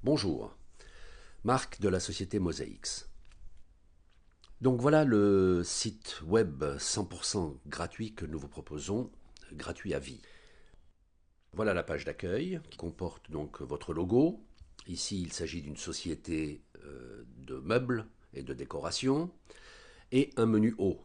Bonjour, Marc de la société Mosaix. Donc voilà le site web 100% gratuit que nous vous proposons, gratuit à vie. Voilà la page d'accueil qui comporte donc votre logo. Ici, il s'agit d'une société de meubles et de décoration et un menu haut.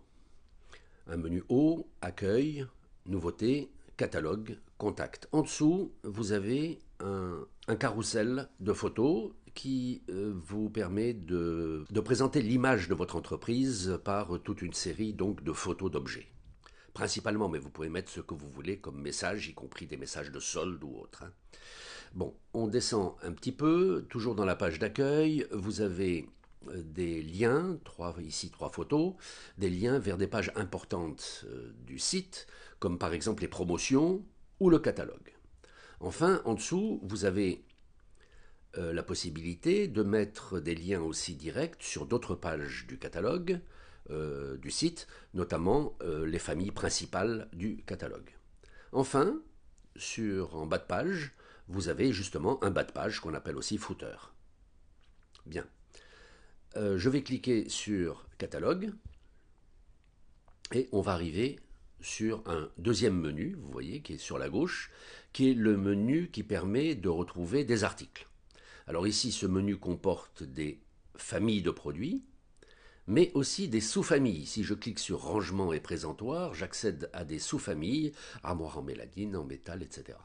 Un menu haut, accueil, nouveautés, catalogue, contact. En dessous, vous avez un carrousel de photos qui vous permet de présenter l'image de votre entreprise par toute une série donc de photos d'objets. Principalement, mais vous pouvez mettre ce que vous voulez comme message, y compris des messages de solde ou autres. Bon, on descend un petit peu, toujours dans la page d'accueil, vous avez des liens, ici trois photos, des liens vers des pages importantes du site, comme par exemple les promotions ou le catalogue. Enfin, en dessous, vous avez la possibilité de mettre des liens aussi directs sur d'autres pages du catalogue, du site, notamment les familles principales du catalogue. Enfin, en bas de page, vous avez justement un bas de page qu'on appelle aussi footer. Bien. Je vais cliquer sur catalogue et on va arriver sur un deuxième menu, vous voyez, qui est sur la gauche, qui est le menu qui permet de retrouver des articles. Alors ici, ce menu comporte des familles de produits, mais aussi des sous-familles. Si je clique sur rangement et présentoir, j'accède à des sous-familles, armoire en mélamine, en métal, etc.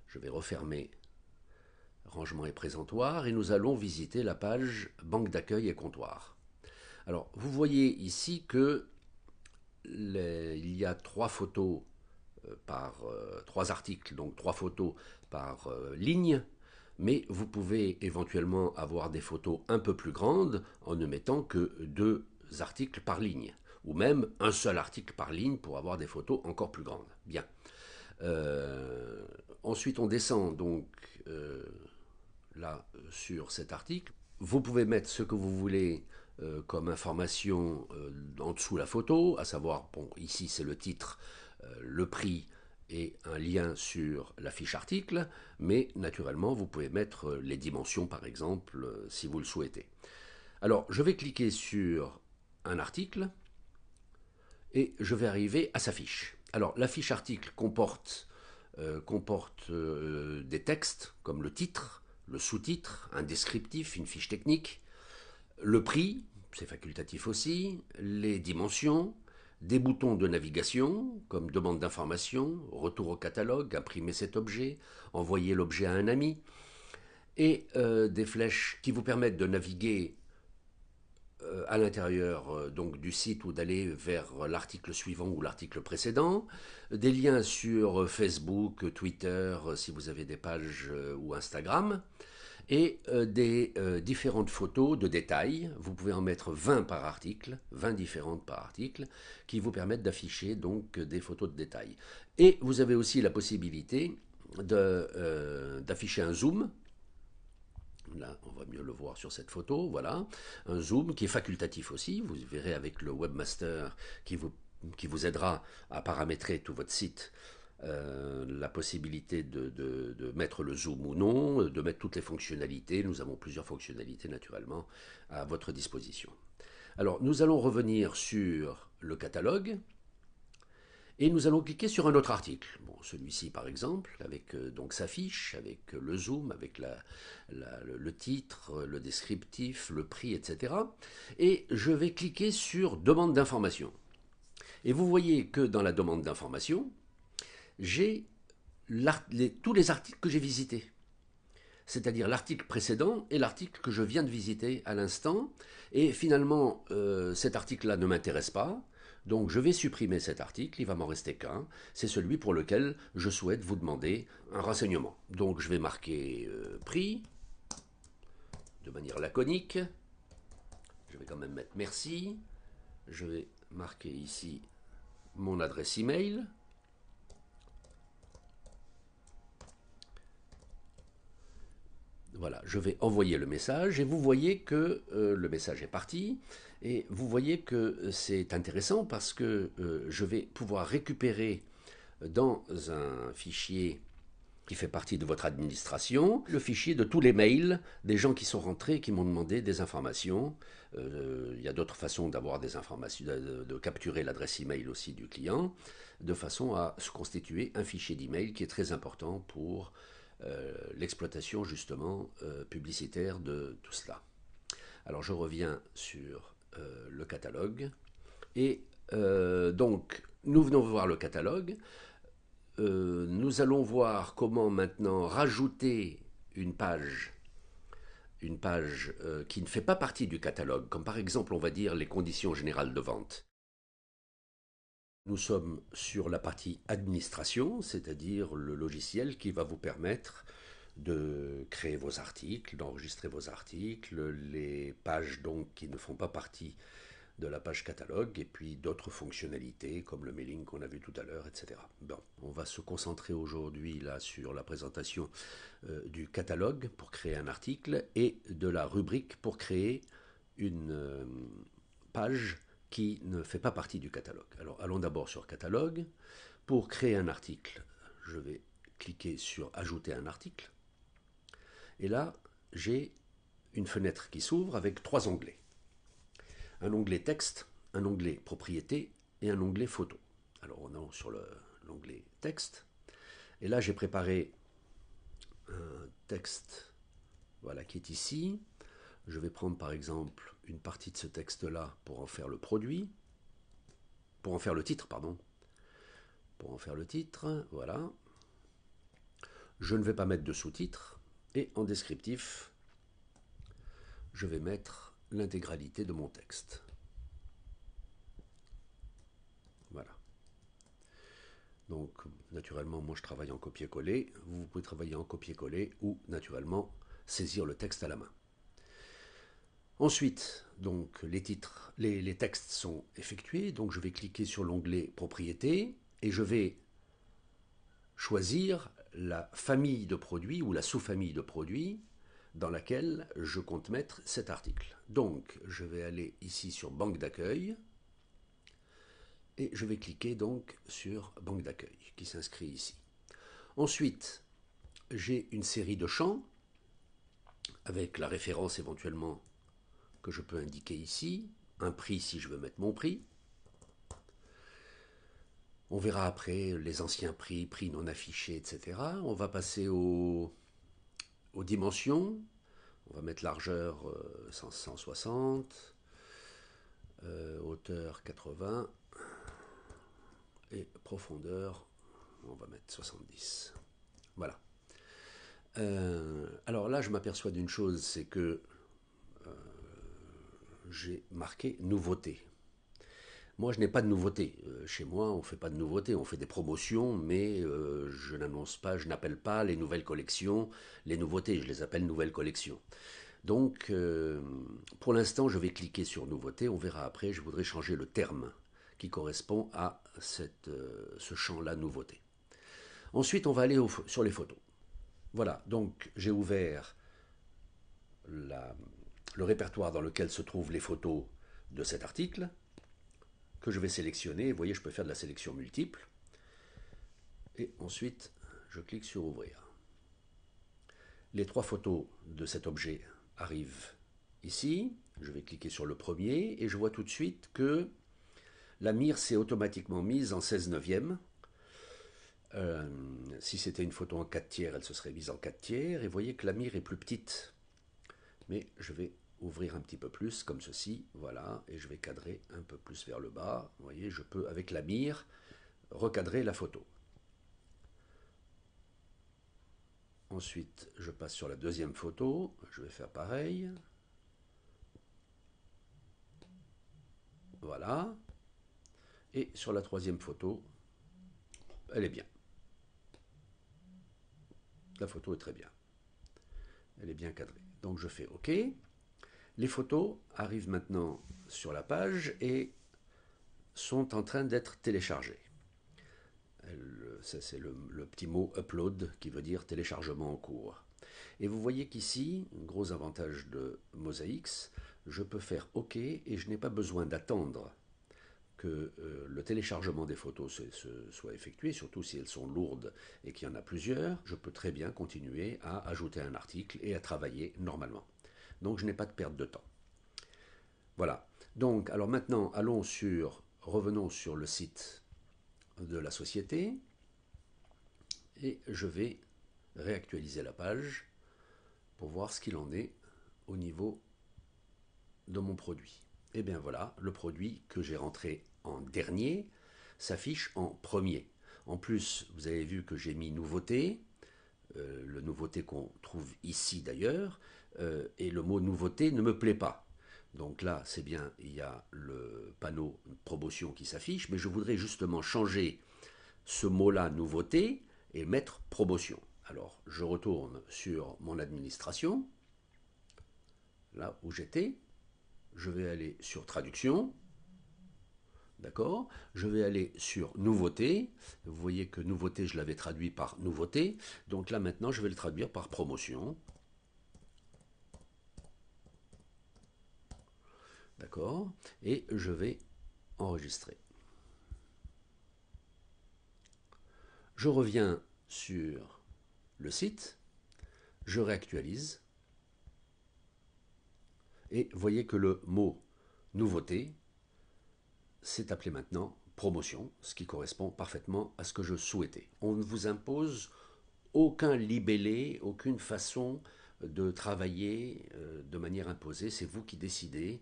Je vais refermer rangement et présentoir et nous allons visiter la page banque d'accueil et comptoir. Alors, vous voyez ici que il y a trois photos trois articles, donc trois photos par ligne, mais vous pouvez éventuellement avoir des photos un peu plus grandes en ne mettant que deux articles par ligne, ou même un seul article par ligne pour avoir des photos encore plus grandes. Bien. Ensuite, on descend donc là sur cet article. Vous pouvez mettre ce que vous voulez comme information en dessous la photo, à savoir, bon, ici c'est le titre, le prix et un lien sur la fiche article, mais naturellement vous pouvez mettre les dimensions par exemple si vous le souhaitez. Alors je vais cliquer sur un article et je vais arriver à sa fiche. Alors la fiche article comporte des textes comme le titre, le sous-titre, un descriptif, une fiche technique, le prix, c'est facultatif aussi, les dimensions, des boutons de navigation comme demande d'information, retour au catalogue, imprimer cet objet, envoyer l'objet à un ami, et des flèches qui vous permettent de naviguer à l'intérieur donc du site ou d'aller vers l'article suivant ou l'article précédent, des liens sur Facebook, Twitter si vous avez des pages ou Instagram, et des différentes photos de détails. Vous pouvez en mettre 20 par article, 20 différentes par article, qui vous permettent d'afficher donc des photos de détails. Et vous avez aussi la possibilité d'afficher un zoom. Là, on va mieux le voir sur cette photo, voilà. Un zoom qui est facultatif aussi. Vous verrez avec le webmaster qui vous aidera à paramétrer tout votre site la possibilité de mettre le zoom ou non, de mettre toutes les fonctionnalités. Nous avons plusieurs fonctionnalités naturellement à votre disposition. Alors nous allons revenir sur le catalogue et nous allons cliquer sur un autre article. Bon, celui-ci par exemple, avec donc sa fiche, avec le zoom, avec le titre, le descriptif, le prix, etc. Et je vais cliquer sur demande d'information. Et vous voyez que dans la demande d'information, j'ai tous les articles que j'ai visités. C'est-à-dire l'article précédent et l'article que je viens de visiter à l'instant. Et finalement, cet article-là ne m'intéresse pas. Donc je vais supprimer cet article, il va m'en rester qu'un. C'est celui pour lequel je souhaite vous demander un renseignement. Donc je vais marquer prix de manière laconique. Je vais quand même mettre merci. Je vais marquer ici mon adresse email. Voilà, je vais envoyer le message et vous voyez que le message est parti et vous voyez que c'est intéressant parce que je vais pouvoir récupérer dans un fichier qui fait partie de votre administration, le fichier de tous les mails des gens qui sont rentrés et qui m'ont demandé des informations. Il y a d'autres façons d'avoir des informations, de capturer l'adresse email aussi du client, de façon à se constituer un fichier d'email qui est très important pour l'exploitation justement publicitaire de tout cela. Alors je reviens sur le catalogue et donc nous venons voir le catalogue. Nous allons voir comment maintenant rajouter une page qui ne fait pas partie du catalogue, comme par exemple on va dire les conditions générales de vente. Nous sommes sur la partie administration, c'est-à-dire le logiciel qui va vous permettre de créer vos articles, d'enregistrer vos articles, les pages donc qui ne font pas partie de la page catalogue et puis d'autres fonctionnalités comme le mailing qu'on a vu tout à l'heure, etc. Bon, on va se concentrer aujourd'hui là sur la présentation du catalogue pour créer un article et de la rubrique pour créer une page qui ne fait pas partie du catalogue. Alors allons d'abord sur catalogue. Pour créer un article, je vais cliquer sur ajouter un article et là j'ai une fenêtre qui s'ouvre avec trois onglets. Un onglet texte, un onglet propriété et un onglet photo. Alors on est sur l'onglet texte. Et là j'ai préparé un texte voilà, qui est ici. Je vais prendre par exemple une partie de ce texte-là pour en faire le produit. Pour en faire le titre, pardon. Pour en faire le titre, voilà. Je ne vais pas mettre de sous-titres. Et en descriptif, je vais mettre l'intégralité de mon texte. Voilà. Donc, naturellement, moi je travaille en copier-coller. Vous pouvez travailler en copier-coller ou, naturellement, saisir le texte à la main. Ensuite, donc, les textes sont effectués. Donc, je vais cliquer sur l'onglet Propriété et je vais choisir la famille de produits ou la sous-famille de produits dans laquelle je compte mettre cet article. Donc, je vais aller ici sur Banque d'accueil. Et je vais cliquer donc sur Banque d'accueil qui s'inscrit ici. Ensuite, j'ai une série de champs avec la référence éventuellement que je peux indiquer ici, un prix si je veux mettre mon prix. On verra après les anciens prix, prix non affichés, etc. On va passer aux dimensions. On va mettre largeur 160, hauteur 80 et profondeur, on va mettre 70. Voilà. Alors là, je m'aperçois d'une chose, c'est que j'ai marqué nouveauté. Moi, je n'ai pas de nouveauté. Chez moi, on ne fait pas de nouveauté. On fait des promotions, mais je n'annonce pas, je n'appelle pas les nouvelles collections les nouveautés. Je les appelle nouvelles collections. Donc, pour l'instant, je vais cliquer sur nouveauté. On verra après. Je voudrais changer le terme qui correspond à ce champ-là, nouveauté. Ensuite, on va aller sur les photos. Voilà, donc j'ai ouvert le répertoire dans lequel se trouvent les photos de cet article, que je vais sélectionner. Vous voyez, je peux faire de la sélection multiple. Et ensuite, je clique sur Ouvrir. Les trois photos de cet objet arrivent ici. Je vais cliquer sur le premier et je vois tout de suite que la mire s'est automatiquement mise en 16/9. Si c'était une photo en 4 tiers, elle se serait mise en 4 tiers. Et vous voyez que la mire est plus petite. Mais je vais ouvrir un petit peu plus, comme ceci, voilà, et je vais cadrer un peu plus vers le bas. Vous voyez, je peux, avec la mire, recadrer la photo. Ensuite, je passe sur la deuxième photo. Je vais faire pareil. Voilà. Et sur la troisième photo, elle est bien. La photo est très bien. Elle est bien cadrée. Donc je fais OK. Les photos arrivent maintenant sur la page et sont en train d'être téléchargées. Ça, c'est le petit mot upload qui veut dire téléchargement en cours. Et vous voyez qu'ici, un gros avantage de MosaX, je peux faire OK et je n'ai pas besoin d'attendre que le téléchargement des photos soit effectué, surtout si elles sont lourdes et qu'il y en a plusieurs, je peux très bien continuer à ajouter un article et à travailler normalement. Donc je n'ai pas de perte de temps. Voilà. Donc, alors maintenant, revenons sur le site de la société et je vais réactualiser la page pour voir ce qu'il en est au niveau de mon produit. Et bien voilà, le produit que j'ai rentré en dernier s'affiche en premier. En plus, vous avez vu que j'ai mis nouveauté, le nouveauté qu'on trouve ici d'ailleurs, et le mot nouveauté ne me plaît pas. Donc là, c'est bien, il y a le panneau promotion qui s'affiche, mais je voudrais justement changer ce mot-là nouveauté et mettre promotion. Alors, je retourne sur mon administration, là où j'étais, je vais aller sur traduction, d'accord. Je vais aller sur nouveauté, vous voyez que nouveauté, je l'avais traduit par nouveauté, donc là maintenant, je vais le traduire par promotion, d'accord, et je vais enregistrer. Je reviens sur le site, je réactualise, et voyez que le mot nouveauté s'est appelé maintenant promotion, ce qui correspond parfaitement à ce que je souhaitais. On ne vous impose aucun libellé, aucune façon de travailler de manière imposée. C'est vous qui décidez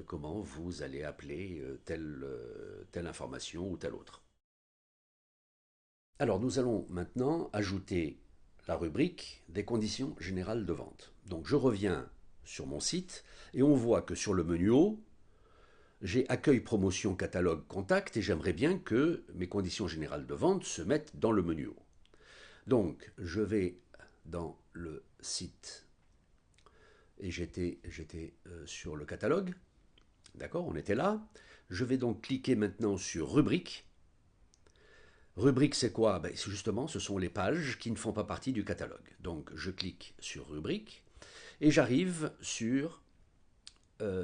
comment vous allez appeler telle information ou telle autre. Alors nous allons maintenant ajouter la rubrique des conditions générales de vente. Donc je reviens sur mon site et on voit que sur le menu haut, j'ai accueil, promotion, catalogue, contact et j'aimerais bien que mes conditions générales de vente se mettent dans le menu haut. Donc je vais dans le site et j'étais sur le catalogue. D'accord, on était là. Je vais donc cliquer maintenant sur rubrique. Rubrique, c'est quoi? Ben, justement, ce sont les pages qui ne font pas partie du catalogue. Donc je clique sur rubrique et j'arrive sur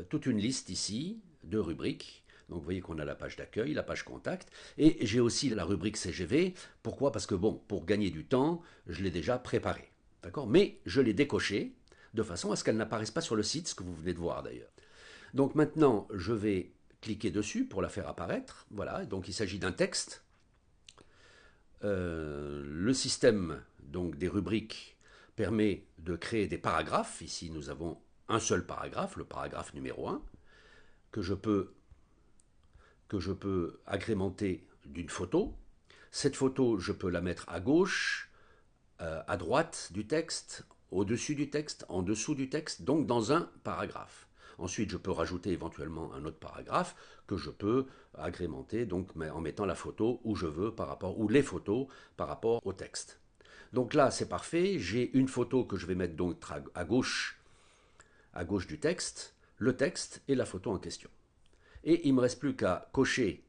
toute une liste ici de rubriques. Donc vous voyez qu'on a la page d'accueil, la page contact, et j'ai aussi la rubrique CGV. Pourquoi? Parce que bon, pour gagner du temps, je l'ai déjà préparée. D'accord? Mais je l'ai décochée de façon à ce qu'elle n'apparaisse pas sur le site, ce que vous venez de voir d'ailleurs. Donc maintenant, je vais cliquer dessus pour la faire apparaître. Voilà, donc il s'agit d'un texte. Le système donc des rubriques permet de créer des paragraphes. Ici, nous avons un seul paragraphe, le paragraphe numéro 1, que je peux agrémenter d'une photo. Cette photo, je peux la mettre à gauche, à droite du texte, au-dessus du texte, en dessous du texte, donc dans un paragraphe. Ensuite, je peux rajouter éventuellement un autre paragraphe que je peux agrémenter donc en mettant la photo où je veux ou les photos par rapport au texte. Donc là, c'est parfait. J'ai une photo que je vais mettre donc à gauche du texte, le texte et la photo en question. Et il ne me reste plus qu'à cocher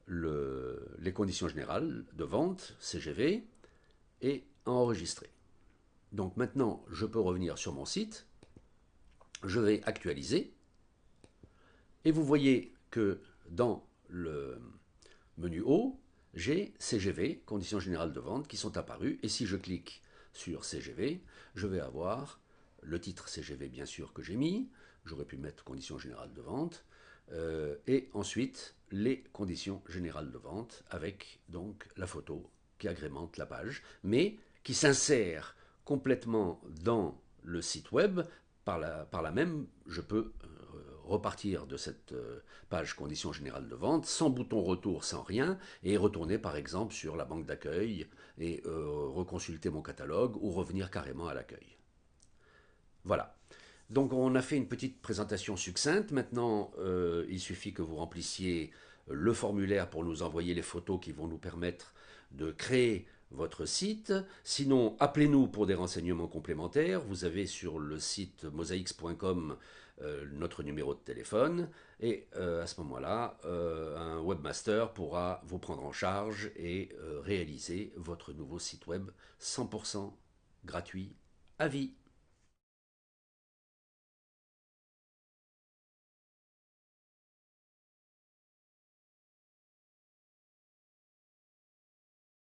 les conditions générales de vente, CGV, et enregistrer. Donc maintenant, je peux revenir sur mon site, je vais actualiser, et vous voyez que dans le menu haut, j'ai CGV, conditions générales de vente, qui sont apparues, et si je clique sur CGV, je vais avoir le titre CGV bien sûr que j'ai mis, j'aurais pu mettre conditions générales de vente, et ensuite les conditions générales de vente avec donc la photo qui agrémente la page, mais qui s'insère complètement dans le site web. Par là même, je peux repartir de cette page conditions générales de vente sans bouton retour, sans rien, et retourner par exemple sur la banque d'accueil et reconsulter mon catalogue ou revenir carrément à l'accueil. Voilà. Donc on a fait une petite présentation succincte. Maintenant, il suffit que vous remplissiez le formulaire pour nous envoyer les photos qui vont nous permettre de créer votre site. Sinon, appelez-nous pour des renseignements complémentaires. Vous avez sur le site mosaix.com notre numéro de téléphone et à ce moment-là, un webmaster pourra vous prendre en charge et réaliser votre nouveau site web 100% gratuit à vie.